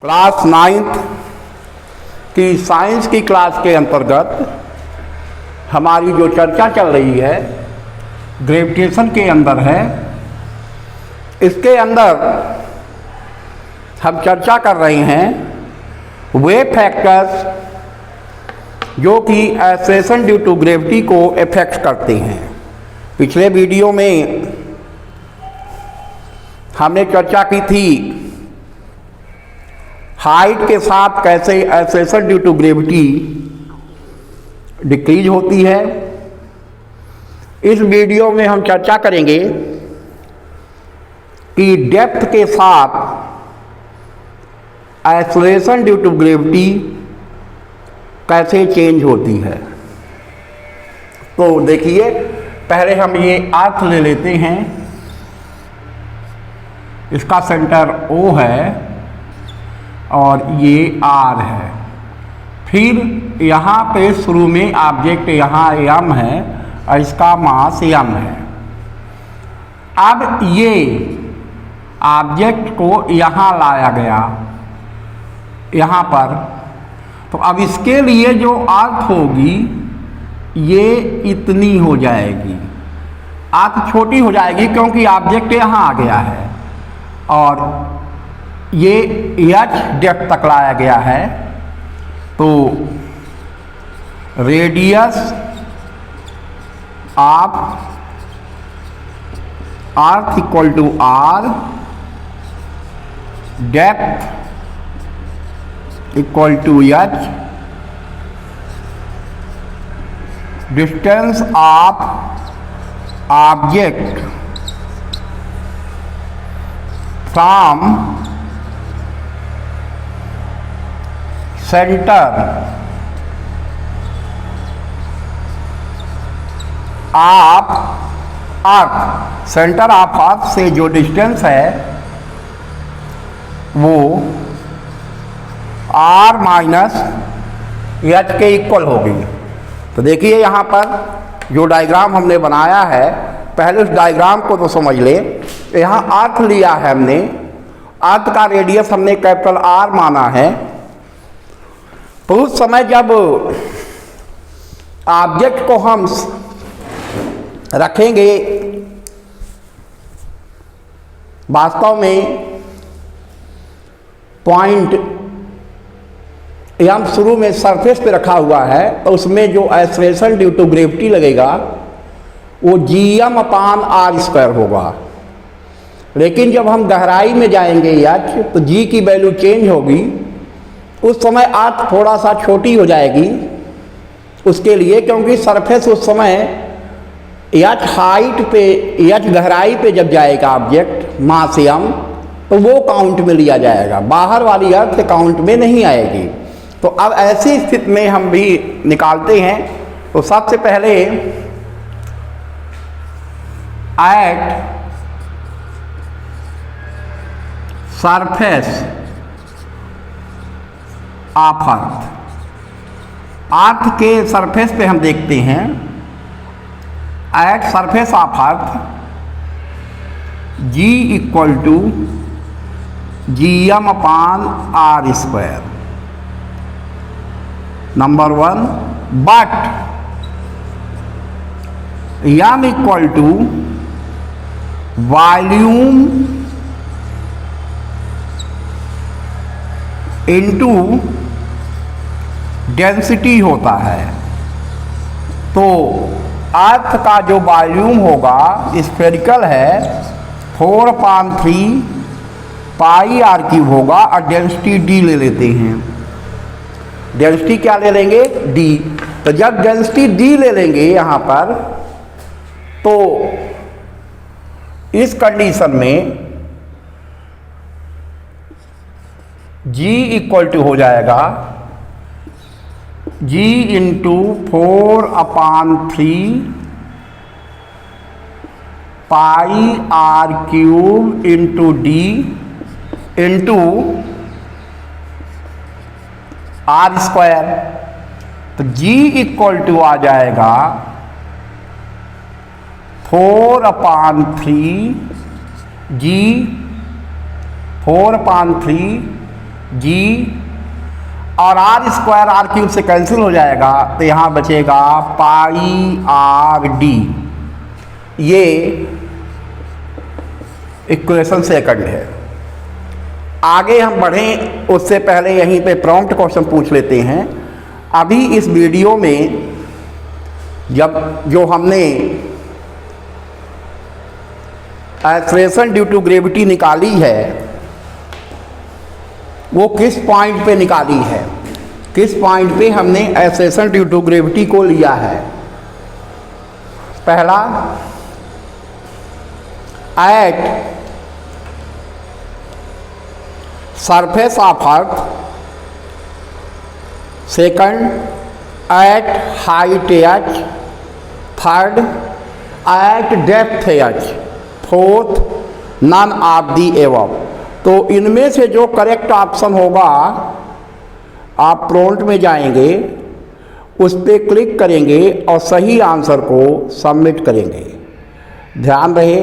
Class 9th की science की class के अंतर्गत हमारी जो चर्चा चल रही है ग्रेविटेशन के अंदर है। इसके अंदर हम चर्चा कर रहे हैं वे फैक्टर्स जो कि एक्सेलेरेशन ड्यू टू ग्रेविटी को इफेक्ट करते हैं। पिछले वीडियो में हमने चर्चा की थी हाइट के साथ कैसे acceleration due to gravity decrease होती है। इस वीडियो में हम चर्चा करेंगे कि डेप्थ के साथ एक्सेलेरेशन ड्यू टू ग्रेविटी कैसे चेंज होती है। तो देखिए, पहले हम ये अर्थ ले लेते हैं। इसका सेंटर O है और ये R है। फिर यहाँ पे शुरू में ऑब्जेक्ट यहाँ M है और इसका मास M है। अब ये ऑब्जेक्ट को यहाँ लाया गया यहाँ पर, तो अब इसके लिए जो अर्थ होगी ये इतनी हो जाएगी। अर्थ छोटी हो जाएगी क्योंकि ऑब्जेक्ट यहाँ आ गया है और ये h डेप्थ तक लाया गया है। तो radius of earth equal to R, depth equal to h, distance of object from centre of earth. Centre of earth से जो डिस्टेंस है वो R माइनस H के इक्वल होगी। तो देखिए यहाँ पर जो डायग्राम हमने बनाया है, पहले उस डायग्राम को तो समझ ले। यहाँ अर्थ लिया है हमने, अर्थ का रेडियस हमने कैपिटल R माना है। तो उस समय जब ऑब्जेक्ट को हम रखेंगे, वास्तव में पॉइंट M शुरू में सरफेस पे रखा हुआ है, तो उसमें जो एक्सेलेरेशन ड्यू टू ग्रेविटी लगेगा वो Gm/r² होगा। लेकिन जब हम गहराई में जाएंगे H, तो G की वैल्यू चेंज होगी। उस समय अर्थ थोड़ा सा छोटी हो जाएगी उसके लिए, क्योंकि सरफेस उस समय H हाइट पे, H गहराई पे जब जाएगा ऑब्जेक्ट मास M, तो वो काउंट में लिया जाएगा, बाहर वाली अर्थ काउंट में नहीं आएगी। तो अब ऐसी स्थिति में हम भी निकालते हैं। तो सबसे पहले at surface of earth, earth के सरफेस पे हम देखते हैं at surface of earth G equal to Gm/r², number 1। But M equal to volume into density होता है। तो अर्थ का जो वॉल्यूम होगा स्फेरिकल है 4/3 πr³ होगा और डेंसिटी D ले लेते हैं। डेंसिटी क्या ले लेंगे? D। तो जब डेंसिटी D ले लेंगे यहाँ पर, तो इस कंडीशन में G इक्वल टू हो जाएगा G into 4/3 πr³ into D into R²। तो G इक्वल टू आ जाएगा 4/3 G 4/3 जी, और आर स्क्वायर आर क्यूब से कैंसिल हो जाएगा तो यहाँ बचेगा पाई आर डी। ये इक्वेशन सेकंड है। आगे हम बढ़ें उससे पहले यहीं पे प्रॉम्प्ट क्वेश्चन पूछ लेते हैं। अभी इस वीडियो में जब जो हमने एक्सेलरेशन ड्यू टू ग्रेविटी निकाली है वो किस पॉइंट पे निकाली है, किस पॉइंट पे हमने एक्सेलरेशन ड्यू टू ग्रेविटी को लिया है। पहला, at surface of earth, second at height h, third at depth h, fourth none of the above. तो इनमें से जो करेक्ट ऑप्शन होगा आप प्रॉम्प्ट में जाएंगे, उस पर क्लिक करेंगे और सही आंसर को सबमिट करेंगे। ध्यान रहे,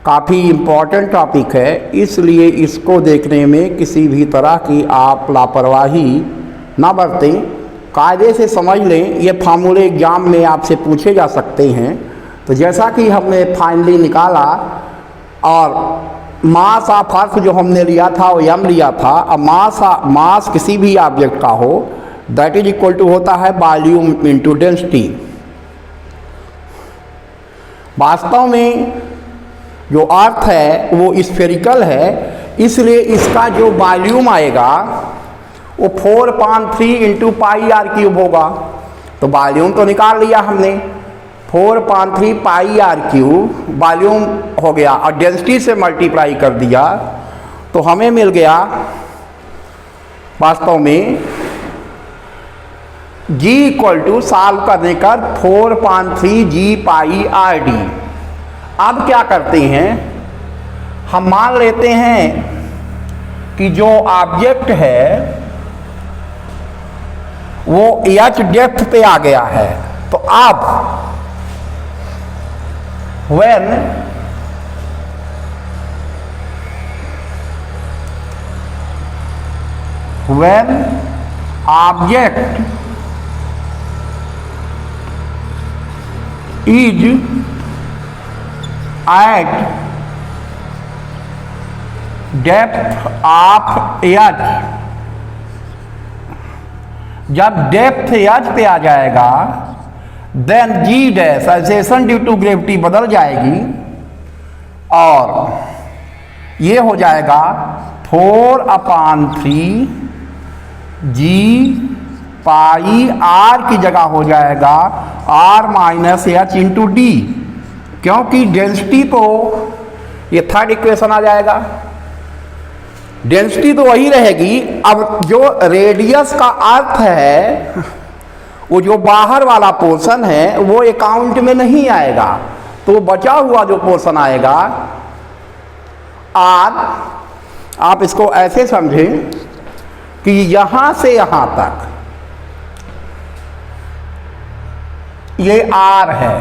काफ़ी इम्पॉर्टेंट टॉपिक है, इसलिए इसको देखने में किसी भी तरह की आप लापरवाही ना बरतें, कायदे से समझ लें। ये फार्मूले एग्जाम में आपसे पूछे जा सकते हैं। तो जैसा कि हमने फाइनली निकाला, और मास ऑफ अर्थ जो हमने लिया था वो m लिया था। अब मास किसी भी ऑब्जेक्ट का हो दैट इज इक्वल टू होता है वॉल्यूम इंटू डेंसिटी। वास्तव में जो अर्थ है वो स्फेरिकल है, इसलिए इसका जो वॉल्यूम आएगा वो 4/3 इंटू पाई आर क्यूब होगा। तो वॉल्यूम तो निकाल लिया हमने, 4/3 पाई आर क्यूब वॉल्यूम हो गया, और डेंसिटी से मल्टीप्लाई कर दिया तो हमें मिल गया वास्तव में G इक्वल टू सॉल्व करने कर 4/3 G पाई आर डी। अब क्या करते हैं, हम मान लेते हैं कि जो ऑब्जेक्ट है वो h डेप्थ पे आ गया है। तो अब when object is at depth of h, जब डेप्थ h पे आ जाएगा then G dash acceleration due to gravity बदल जाएगी और ये हो जाएगा 4/3 G पाई R की जगह हो जाएगा R minus H into D, क्योंकि डेंसिटी तो ये थर्ड इक्वेशन आ जाएगा। डेंसिटी तो वही रहेगी। अब जो रेडियस का अर्थ है वो जो बाहर वाला पोर्शन है वो अकाउंट में नहीं आएगा, तो बचा हुआ जो पोर्शन आएगा आर, आप इसको ऐसे समझें कि यहां से यहां तक ये आर है।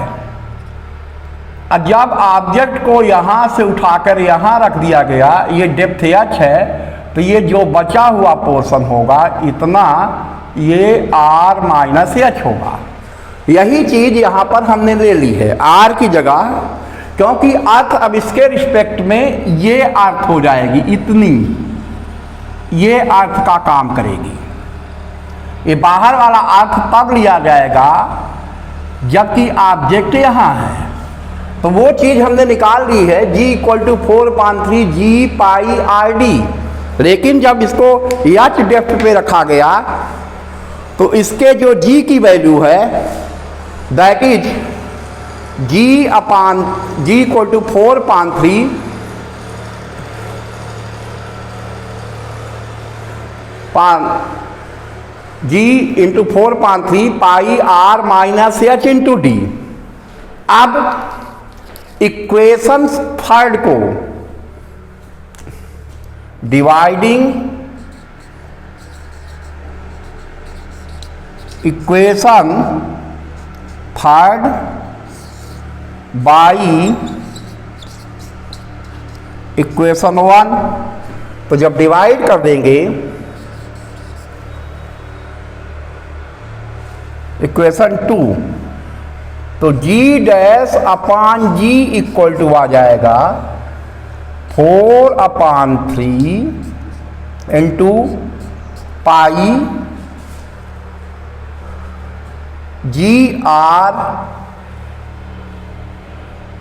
अब जब ऑब्जेक्ट को यहां से उठाकर यहां रख दिया गया, ये डेप्थ एच है, तो ये जो बचा हुआ पोर्शन होगा इतना, ये आर माइनस एच होगा। यही चीज यहां पर हमने ले ली है आर की जगह, क्योंकि अर्थ अब इसके रिस्पेक्ट में ये अर्थ हो जाएगी इतनी, ये अर्थ का काम करेगी। ये बाहर वाला अर्थ तब लिया जाएगा जबकि ऑब्जेक्ट यहां है। तो वो चीज हमने निकाल ली है G equal to 4/3 G pi R D. लेकिन जब इसको एच डेप्थ पे रखा गया तो इसके जो G की वैल्यू है that is G equal to 4/3 G into 4/3 pi R minus H into D. अब इक्वेशन थर्ड को dividing equation third by equation 1 तो जब डिवाइड कर देंगे इक्वेशन 2, तो g dash upon g equal to आ जाएगा 4/3 into pi G R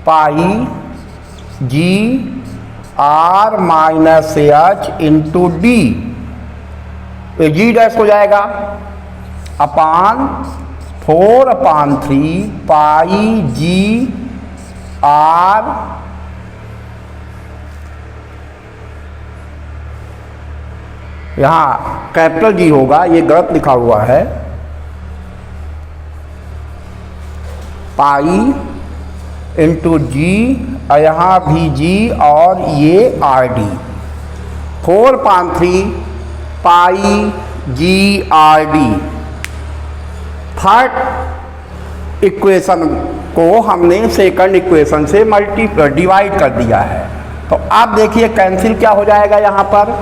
pi G R minus H into D. तो जी डैश हो जाएगा अपान 4/3 पाई जी आर यहाँ कैपिटल जी होगा, ये गलत लिखा हुआ है, पाई इंटू जी, यहाँ भी जी और ये आर डी। 4/3 पाई G R D. Third equation को हमने सेकंड इक्वेशन से डिवाइड कर दिया है। तो आप देखिए कैंसिल क्या हो जाएगा यहाँ पर,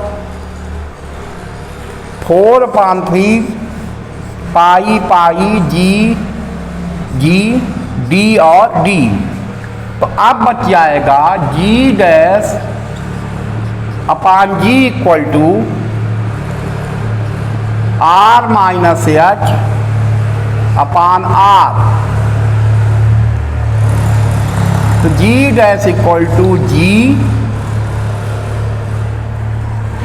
4/3 पाई पाई जी जी डी और डी। तो अब बच जाएगा G dash upon G equal to R minus H upon R. तो G dash equal to G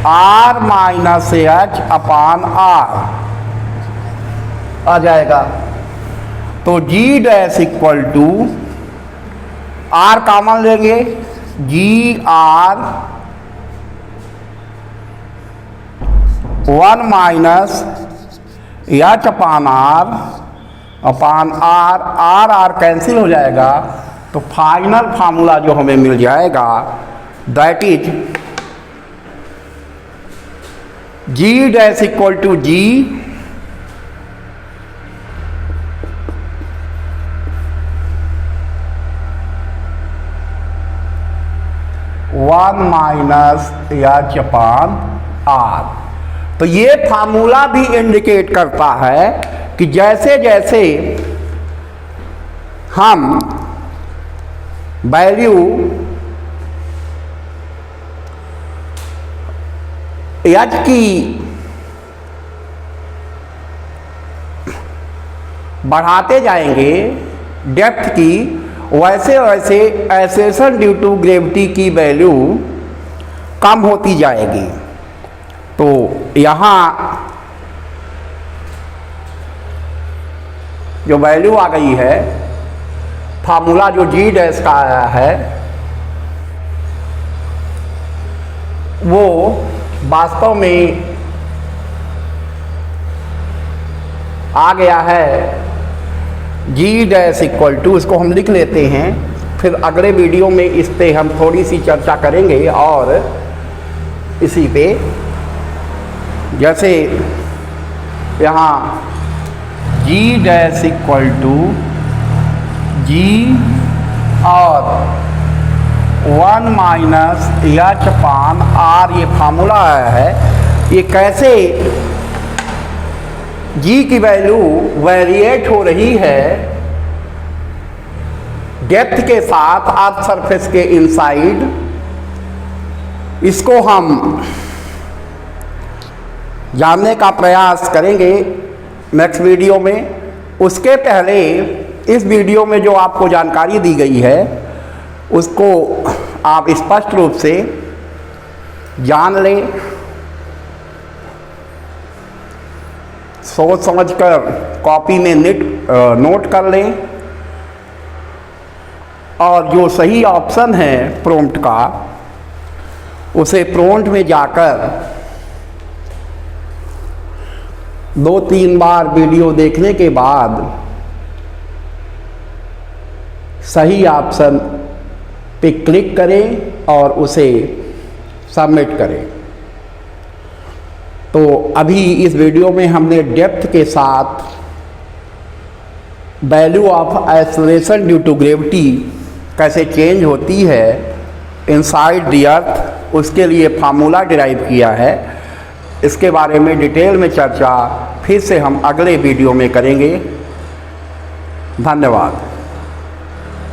R minus H upon R आ जाएगा। तो G dash equal to R common लेंगे, G R 1 minus H upon R R R cancel हो जाएगा। तो final formula जो हमें मिल जाएगा that is G dash equal to G 1 minus H upon R. तो ये फार्मूला भी इंडिकेट करता है कि जैसे जैसे हम वैल्यू एच की बढ़ाते जाएंगे डेप्थ की, वैसे वैसे एसेशन ड्यू टू ग्रेविटी की वैल्यू कम होती जाएगी। तो यहाँ जो वैल्यू आ गई है, फार्मूला जो जी डैश का आया है, वो वास्तव में आ गया है जी डैश इक्वल टू, इसको हम लिख लेते हैं, फिर अगले वीडियो में इस पे हम थोड़ी सी चर्चा करेंगे। और इसी पे जैसे यहाँ जी डैश इक्वल टू जी और 1 माइनस एच अपान आर, ये फार्मूला आया है। ये कैसे जी की वैल्यू वेरिएट हो रही है डेप्थ के साथ अर्थ सरफेस के इनसाइड, इसको हम जानने का प्रयास करेंगे नेक्स्ट वीडियो में। उसके पहले इस वीडियो में जो आपको जानकारी दी गई है उसको आप स्पष्ट रूप से जान लें, सोच समझकर कॉपी में नोट कर लें, और जो सही ऑप्शन है प्रॉम्प्ट का, उसे प्रॉम्प्ट में जाकर 2-3 बार वीडियो देखने के बाद सही ऑप्शन पे क्लिक करें और उसे सबमिट करें। तो अभी इस वीडियो में हमने डेप्थ के साथ value of acceleration due to gravity कैसे चेंज होती है इनसाइड द अर्थ उसके लिए फार्मूला डिराइव किया है। इसके बारे में डिटेल में चर्चा फिर से हम अगले वीडियो में करेंगे। धन्यवाद।